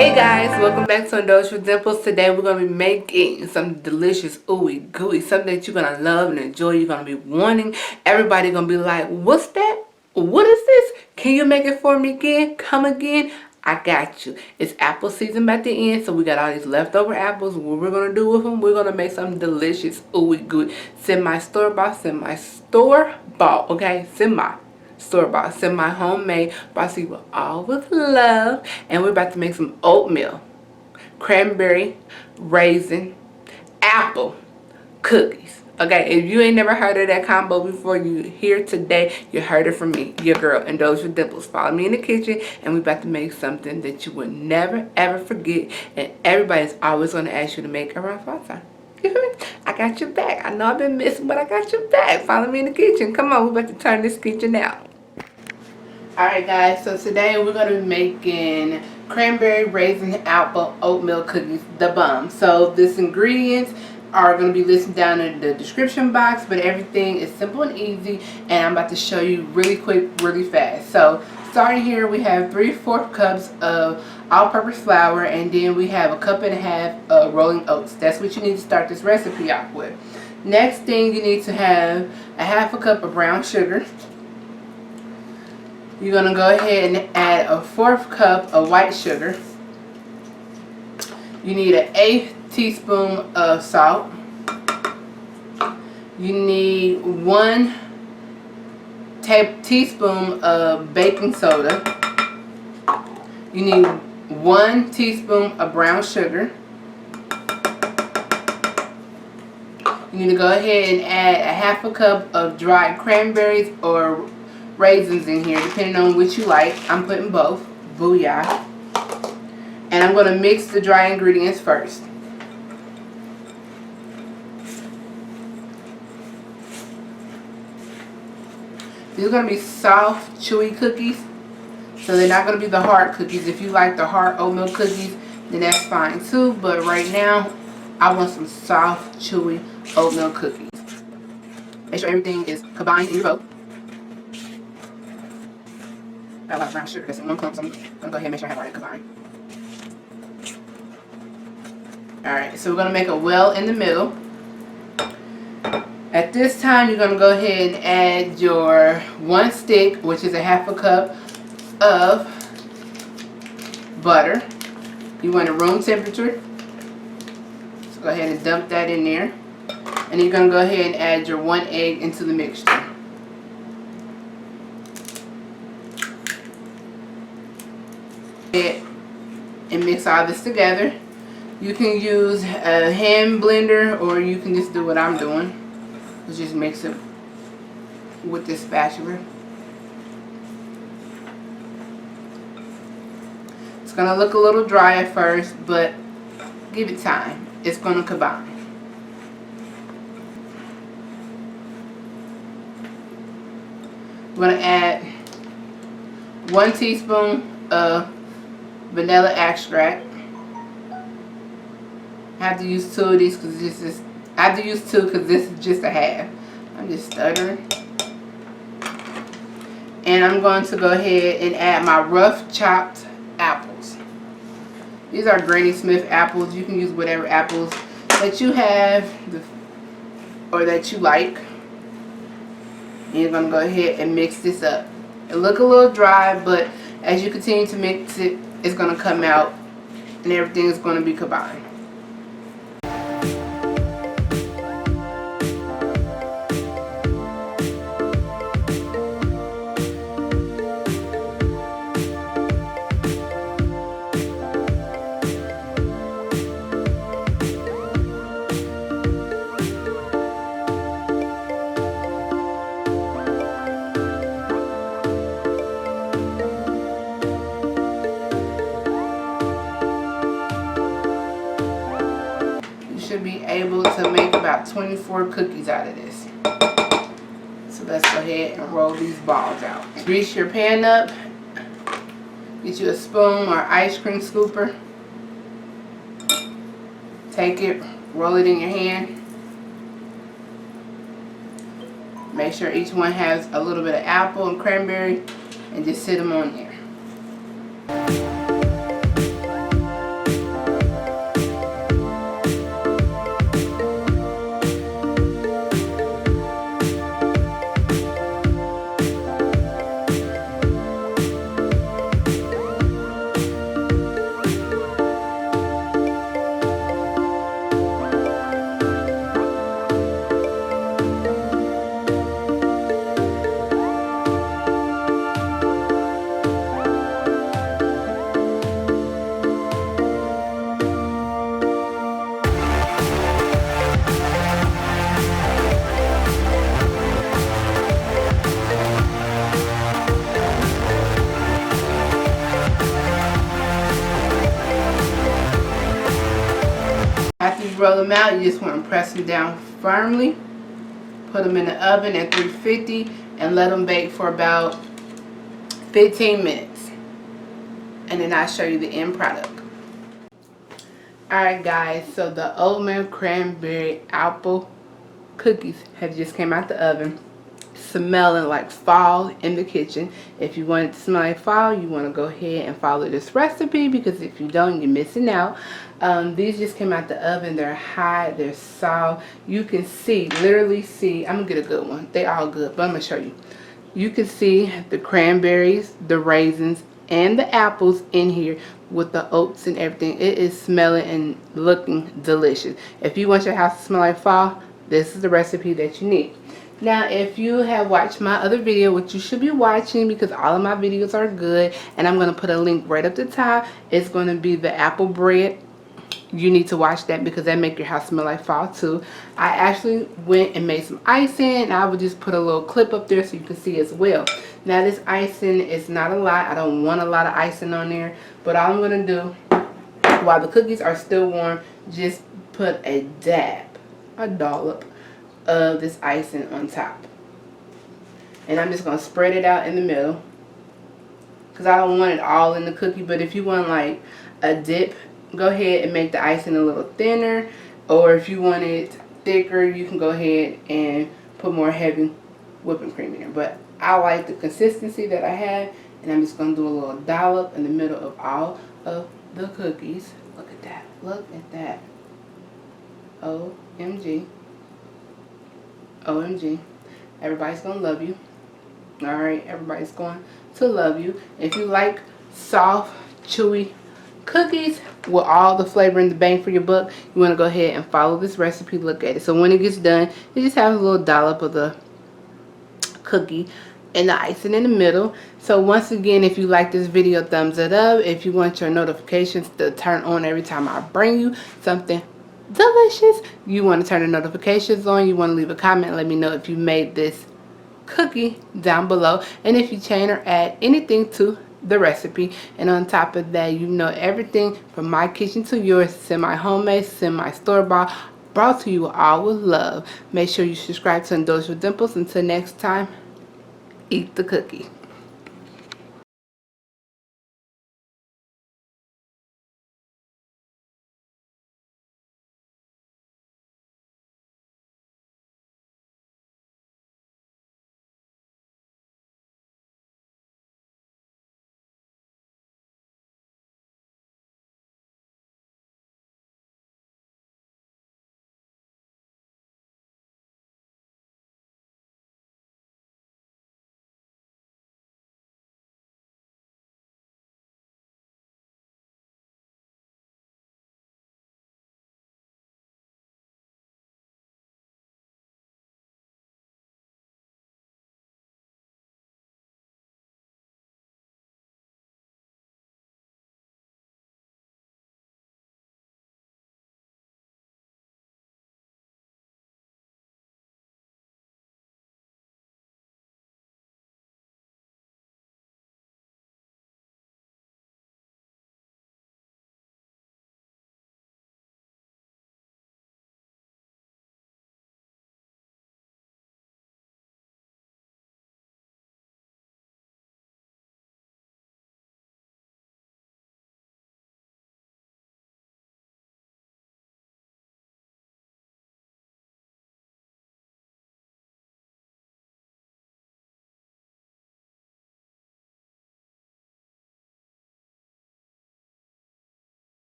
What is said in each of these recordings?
Hey guys, welcome back to Indulge with Dimples. Today we're going to be making some delicious ooey gooey, something that you're going to love and enjoy. You're going to be wanting. Everybody going to be like, what's that? What is this? Can you make it for me again? Come again? I got you. It's apple season at the end, so we got all these leftover apples. What we're going to do with them, we're going to make some delicious ooey gooey. Semi-store-bought, okay? Store-bought, semi-homemade, brought to you all with love. And we're about to make some oatmeal, cranberry, raisin, apple cookies. Okay, if you ain't never heard of that combo before, you here today, you heard it from me, your girl, Indulge with Dimples. Follow me in the kitchen, and we're about to make something that you would never, ever forget, and everybody's always going to ask you to make around fall time. You feel me? I got your back. I know I've been missing, but I got your back. Follow me in the kitchen. Come on, we're about to turn this kitchen out. Alright guys, so today we're going to be making cranberry raisin apple oatmeal cookies, the bomb. So these ingredients are going to be listed down in the description box, but everything is simple and easy, and I'm about to show you really quick, really fast. So starting here, we have 3/4 cups of all-purpose flour, and then we have 1.5 cups of rolling oats. That's what you need to start this recipe off with. Next thing, you need to have 1/2 cup of brown sugar. You're going to go ahead and add 1/4 cup of white sugar. You need an 1/8 teaspoon of salt. You need 1 teaspoon of baking soda. You need 1 teaspoon of brown sugar. You need to go ahead and add 1/2 cup of dried cranberries or raisins in here, depending on which you like. I'm putting both. Booyah. And I'm going to mix the dry ingredients first. These are going to be soft, chewy cookies. So they're not going to be the hard cookies. If you like the hard oatmeal cookies, then that's fine too. But right now, I want some soft, chewy oatmeal cookies. Make sure everything is combined in your bowl. Got a lot of brown sugar that's in one clump, so I'm going to go ahead and make sure I have all that combined. Alright, so we're going to make a well in the middle. At this time, you're going to go ahead and add your 1 stick, which is 1/2 cup of butter. You want it room temperature. So go ahead and dump that in there. And you're going to go ahead and add your 1 egg into the mixture. And mix all this together. You can use a hand blender, or you can just do what I'm doing. Just mix it with this spatula. It's going to look a little dry at first, but give it time. It's going to combine. We're going to add 1 teaspoon of vanilla extract. I have to use 2 of these because this is, I have to use 2 because this is just 1/2. I'm just stuttering. And I'm going to go ahead and add my rough chopped apples. These are Granny Smith apples. You can use whatever apples that you have or that you like. And you're going to go ahead and mix this up. It look a little dry, but as you continue to mix it, it's going to come out and everything is going to be combined. Should be able to make about 24 cookies out of this. So let's go ahead and roll these balls out. Grease your pan up. Get you a spoon or ice cream scooper. Take it, roll it in your hand. Make sure each one has a little bit of apple and cranberry, and just sit them on there. them out. You just want to press them down firmly. Put them in the oven at 350 and let them bake for about 15 minutes. And then I'll show you the end product. Alright guys, so the oatmeal cranberry apple cookies have just came out the oven. Smelling like fall in the kitchen. If you want it to smell like fall, you want to go ahead and follow this recipe, because if you don't, you're missing out. These just came out the oven. They're hot, they're soft. You can see, literally see, I'm gonna get a good one. They all good, but I'm gonna show you. You can see the cranberries, the raisins, and the apples in here with the oats and everything. It is smelling and looking delicious. If you want your house to smell like fall, this is the recipe that you need. Now, if you have watched my other video, which you should be watching because all of my videos are good, and I'm going to put a link right up the top, it's going to be the apple bread. You need to watch that because that make your house smell like fall too. I actually went and made some icing, and I will just put a little clip up there so you can see as well. Now, this icing is not a lot. I don't want a lot of icing on there, but all I'm going to do while the cookies are still warm, just put a dab, a dollop of this icing on top. And I'm just going to spread it out in the middle because I don't want it all in the cookie. But if you want like a dip, go ahead and make the icing a little thinner. Or if you want it thicker, you can go ahead and put more heavy whipping cream in there. But I like the consistency that I have, and I'm just going to do a little dollop in the middle of all of the cookies. Look at that. Look at that. OMG. OMG. Everybody's going to love you. Alright, everybody's going to love you. If you like soft, chewy cookies with all the flavor and the bang for your buck, you want to go ahead and follow this recipe. Look at it. So when it gets done, you just have a little dollop of the cookie and the icing in the middle. So once again, if you like this video, thumbs it up. If you want your notifications to turn on every time I bring you something delicious, you want to turn the notifications on. You want to leave a comment, let me know if you made this cookie down below, and if you change or add anything to the recipe. And on top of that, you know, everything from my kitchen to yours, semi homemade, semi store-bought, brought to you all with love. Make sure you subscribe to Indulge with Dimples. Until next time, eat the cookie.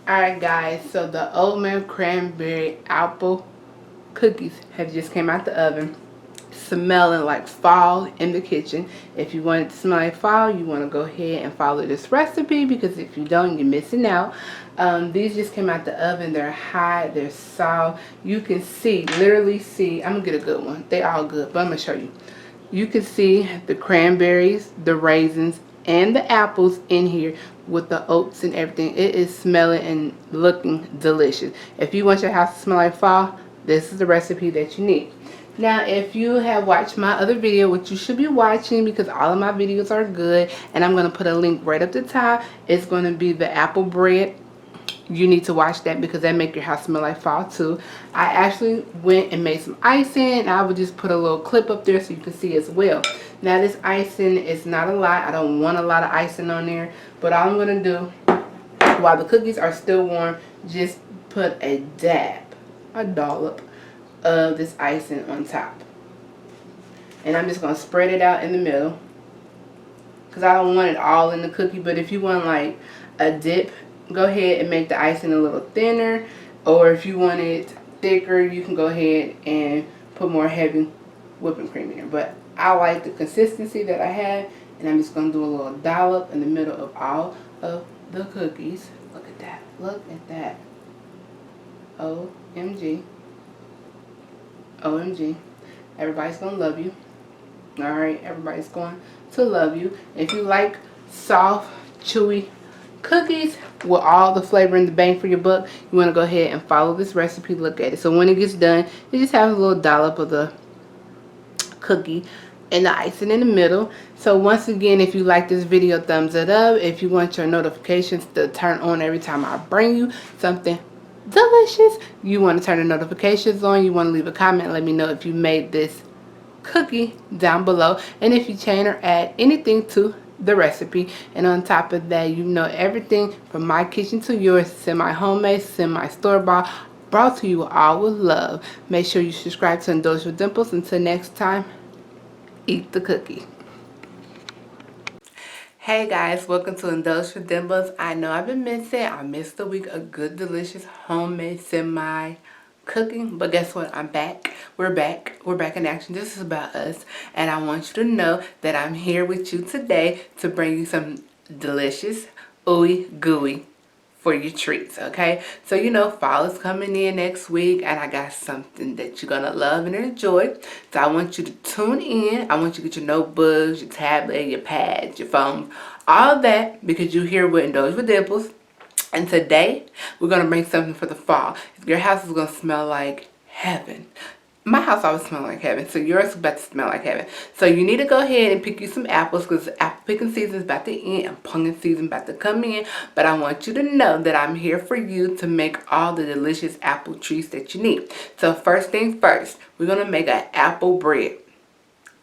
Alright guys, so the oatmeal cranberry apple cookies have just came out the oven, smelling like fall in the kitchen. If you want it to smell like fall, you want to go ahead and follow this recipe, because if you don't, you're missing out. These just came out the oven. They're hot, they're soft. You can see, literally see, I'm gonna get a good one. They all good, but I'm gonna show you. You can see the cranberries, the raisins, and the apples in here with the oats and everything. It is smelling and looking delicious. If you want your house to smell like fall, this is the recipe that you need. Now, if you have watched my other video, which you should be watching because all of my videos are good, and I'm going to put a link right up the top, it's going to be the apple bread. You need to watch that because that make your house smell like fall too. I actually went and made some icing, and I would just put a little clip up there so you can see as well. Now this icing is not a lot. I don't want a lot of icing on there, but all I'm going to do while the cookies are still warm, just put a dab, a dollop of this icing on top. And I'm just going to spread it out in the middle because I don't want it all in the cookie. But if you want like a dip, go ahead and make the icing a little thinner, or if you want it thicker, you can go ahead and put more heavy whipping cream in here. But I like the consistency that I have, and I'm just going to do a little dollop in the middle of all of the cookies. Look at that. Look at that. OMG. OMG. Everybody's going to love you. Alright, everybody's going to love you. If you like soft, chewy cookies with all the flavor and the bang for your buck, you want to go ahead and follow this recipe. Look at it. So when it gets done, you just have a little dollop of the cookie and the icing in the middle. So once again, if you like this video, thumbs it up. If you want your notifications to turn on every time I bring you something delicious, you want to turn the notifications on. You want to leave a comment, let me know if you made this cookie down below, and if you change or add anything to the recipe. And on top of that, you know, everything from my kitchen to yours, semi-homemade, semi-store-bought, brought to you all with love. Make sure you subscribe to Indulge with Dimples. Until next time, eat the cookie. Hey guys, welcome to Indulge with Dimples. I know I've been missing. I missed a week of good, delicious, homemade, semi cooking, but guess what? I'm back. We're back in action. This is about us, and I want you to know that I'm here with you today to bring you some delicious ooey gooey for your treats. Okay, so you know fall is coming in next week, and I got something that you're gonna love and enjoy. So I want you to tune in. I want you to get your notebooks, your tablet, your pads, your phone, all that, because you're here with Indulge with Dimples. And today, we're going to bring something for the fall. Your house is going to smell like heaven. My house always smells like heaven, so yours is about to smell like heaven. So you need to go ahead and pick you some apples, because apple picking season is about to end and pumpkin season is about to come in. But I want you to know that I'm here for you to make all the delicious apple treats that you need. So first things first, we're going to make an apple bread.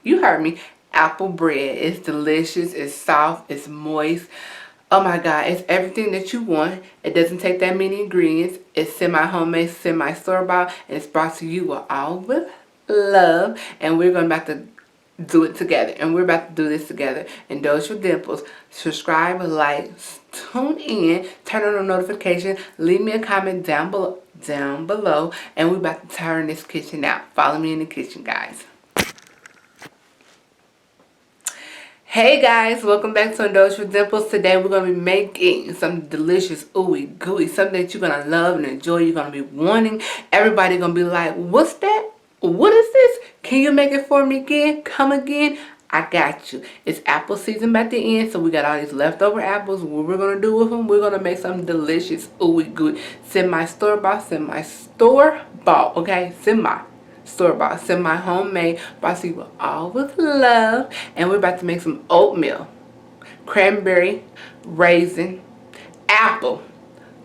You heard me. Apple bread. It's delicious. It's soft. It's moist. Oh my God, it's everything that you want. It doesn't take that many ingredients. It's semi-homemade, semi-store-bought, and it's brought to you all with love. And we're about to do it together. And we're about to do this together. Indulge with Dimples. Subscribe, like, tune in, turn on the notification, leave me a comment down below, and we're about to turn this kitchen out. Follow me in the kitchen, guys. Hey guys, welcome back to Indulge with Dimples. Today we're going to be making some delicious ooey gooey, something that you're going to love and enjoy. You're going to be wanting. Everybody going to be like, what's that? What is this? Can you make it for me again? Come again? I got you. It's apple season at the end, so we got all these leftover apples. What we're going to do with them, we're going to make some delicious ooey gooey. Semi-store-bought, okay? Store-bought, semi-homemade, brought to you all with love. And we're about to make some oatmeal, cranberry, raisin, apple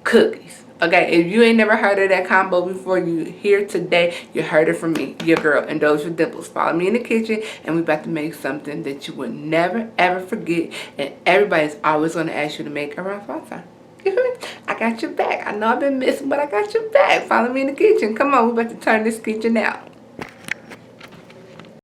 cookies. Okay, if you ain't never heard of that combo before, you here today, you heard it from me, your girl, Indulge with Dimples. Follow me in the kitchen, and we're about to make something that you would never, ever forget, and everybody's always going to ask you to make around fall time. You feel me? I got your back. I know I've been missing, but I got your back. Follow me in the kitchen. Come on, we're about to turn this kitchen out.